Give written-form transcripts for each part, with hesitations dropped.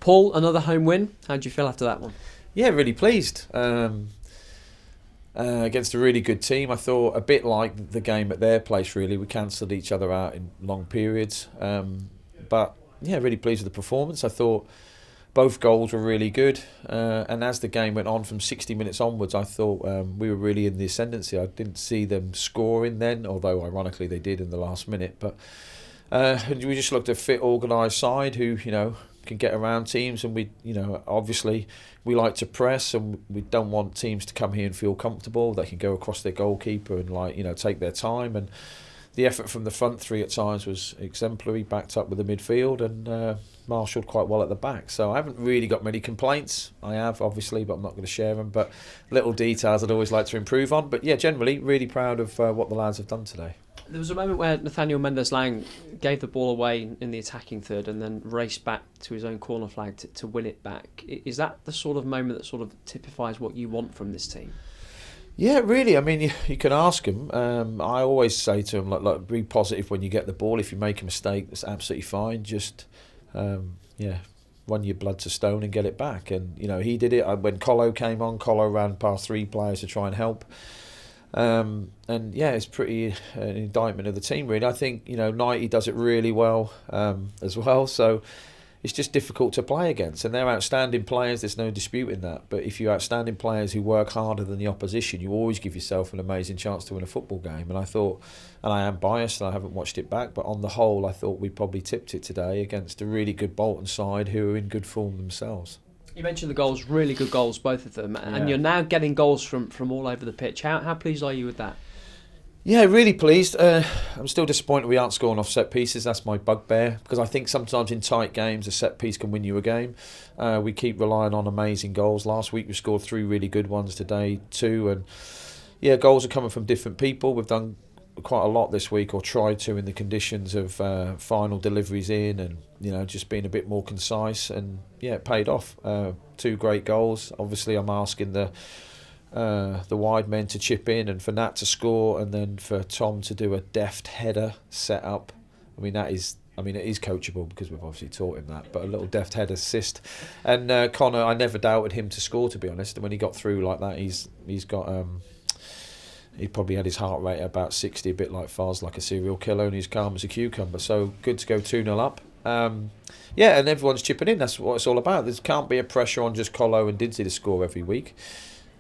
Paul, another home win. How do you feel after that one? Yeah, really pleased. Against a really good team. I thought a bit like the game at their place, really. We cancelled each other out in long periods. But yeah, really pleased with the performance. I thought both goals were really good. And as the game went on from 60 minutes onwards, I thought we were really in the ascendancy. I didn't see them scoring then, although ironically they did in the last minute. But we just looked at a fit, organised side who, can get around teams, and we, obviously we like to press, and we don't want teams to come here and feel comfortable. They can go across their goalkeeper and take their time. And the effort from the front three at times was exemplary, backed up with the midfield, and marshalled quite well at the back. So I haven't really got many complaints. I have, obviously, but I'm not going to share them. But little details I'd always like to improve on. But yeah, generally really proud of what the lads have done today. There was a moment where Nathaniel Mendes-Lang gave the ball away in the attacking third and then raced back to his own corner flag to win it back. Is that the sort of moment that sort of typifies what you want from this team? Yeah, really. I mean, you can ask him. I always say to him, like, be positive when you get the ball. If you make a mistake, that's absolutely fine. Just, run your blood to stone and get it back. And, he did it. When Colo came on, Colo ran past 3 players to try and help. And yeah, it's pretty an indictment of the team, really. I think Knighty does it really well as well, so it's just difficult to play against, and they're outstanding players, there's no disputing that. But if you're outstanding players who work harder than the opposition, you always give yourself an amazing chance to win a football game. And I thought, and I am biased and I haven't watched it back, but on the whole I thought we probably tipped it today against a really good Bolton side who are in good form themselves. You mentioned the goals, really good goals, both of them, and you're now getting goals from all over the pitch. How pleased are you with that? Yeah, really pleased. I'm still disappointed we aren't scoring off set pieces. That's my bugbear, because I think sometimes in tight games a set piece can win you a game. We keep relying on amazing goals. Last week we scored 3 really good ones, today 2, and yeah, goals are coming from different people. We've done quite a lot this week, or tried to, in the conditions of final deliveries in, and just being a bit more concise, and yeah, it paid off. 2 great goals. Obviously I'm asking the wide men to chip in, and for Nat to score, and then for Tom to do a deft header set up. It is coachable, because we've obviously taught him that, but a little deft header assist. And Connor, I never doubted him to score, to be honest. And when he got through like that, he's got he probably had his heart rate at about 60, a bit like Fars, like a serial killer, and he's calm as a cucumber. So good to go 2-0 up. And everyone's chipping in. That's what it's all about. There can't be a pressure on just Colo and Didsey to score every week,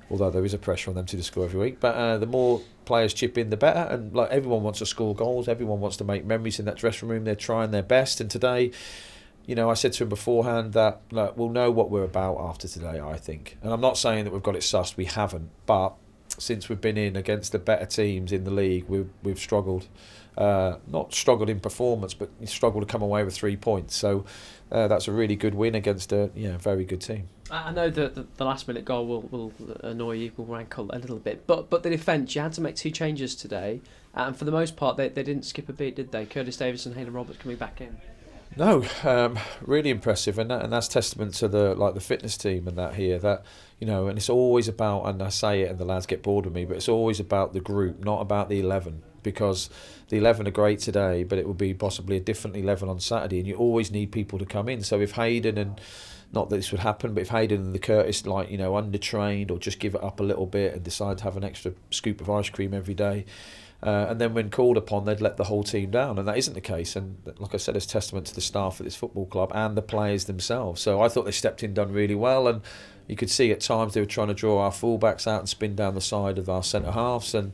although there is a pressure on them to score every week. But the more players chip in, the better. And like, everyone wants to score goals. Everyone wants to make memories in that dressing room. They're trying their best. And today, I said to him beforehand that we'll know what we're about after today, I think. And I'm not saying that we've got it sussed. We haven't. But since we've been in against the better teams in the league, we've struggled. Not struggled in performance, but struggled to come away with 3 points. So that's a really good win against a very good team. I know that the last minute goal will annoy you, will rankle a little bit, but the defence, you had to make 2 changes today, and for the most part they didn't skip a beat, did they? Curtis Davis and Hayden Roberts coming back in. No, really impressive, and that's testament to the fitness team and that here. That and it's always about, and I say it and the lads get bored with me, but it's always about the group, not about the 11, because the 11 are great today, but it will be possibly a different 11 on Saturday, and you always need people to come in. So if Hayden and, not that this would happen, but if Hayden and the Curtis undertrained, or just give it up a little bit and decide to have an extra scoop of ice cream every day, and then when called upon they'd let the whole team down, and that isn't the case. And like I said, it's testament to the staff at this football club and the players themselves. So I thought they stepped in, done really well, and you could see at times they were trying to draw our fullbacks out and spin down the side of our centre halves, and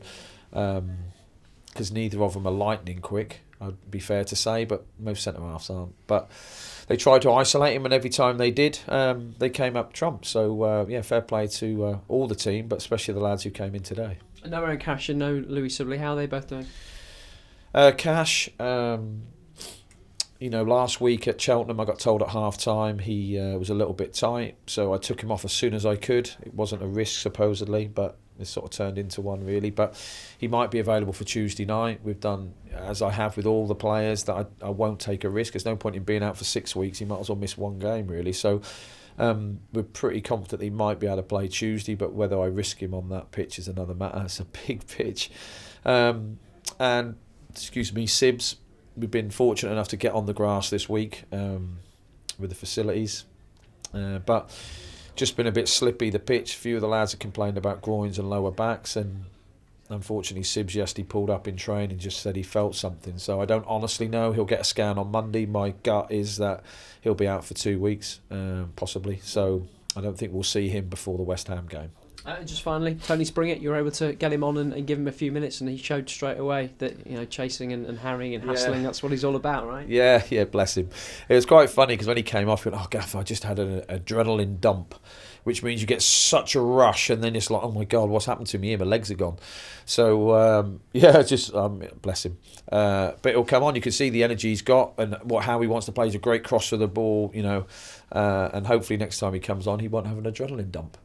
because neither of them are lightning quick, I'd be fair to say, but most centre halves aren't. But they tried to isolate him, and every time they did, they came up trumps. So fair play to all the team, but especially the lads who came in today. No Aaron Cash and no Louis Sibley. How are they both doing? Cash, last week at Cheltenham, I got told at half time he was a little bit tight, so I took him off as soon as I could. It wasn't a risk, supposedly, but it sort of turned into one, really. But he might be available for Tuesday night. We've done, as I have with all the players, that I won't take a risk. There's no point in being out for 6 weeks. He might as well miss one game, really. So we're pretty confident he might be able to play Tuesday, but whether I risk him on that pitch is another matter. It's a big pitch. And, Sibs, we've been fortunate enough to get on the grass this week with the facilities. But just been a bit slippy, the pitch. A few of the lads have complained about groins and lower backs, and unfortunately Sibs yesterday pulled up in training and just said he felt something. So I don't honestly know. He'll get a scan on Monday. My gut is that he'll be out for 2 weeks, possibly. So I don't think we'll see him before the West Ham game. Just finally, Tony Springett, you were able to get him on and give him a few minutes, and he showed straight away that chasing and harrying and hassling, that's what he's all about, right? Yeah, bless him. It was quite funny because when he came off, he went, "Oh, Gaff, I just had an adrenaline dump," which means you get such a rush, and then it's like, "Oh my God, what's happened to me here? My legs are gone." So just bless him. But it'll come on. You can see the energy he's got and how he wants to play. He's a great crosser of the ball, and hopefully next time he comes on, he won't have an adrenaline dump.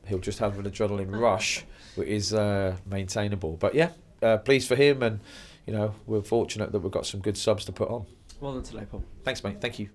He'll just have an adrenaline rush, which is maintainable. But pleased for him, and we're fortunate that we've got some good subs to put on. Well done today, Paul. Thanks, mate. Thank you.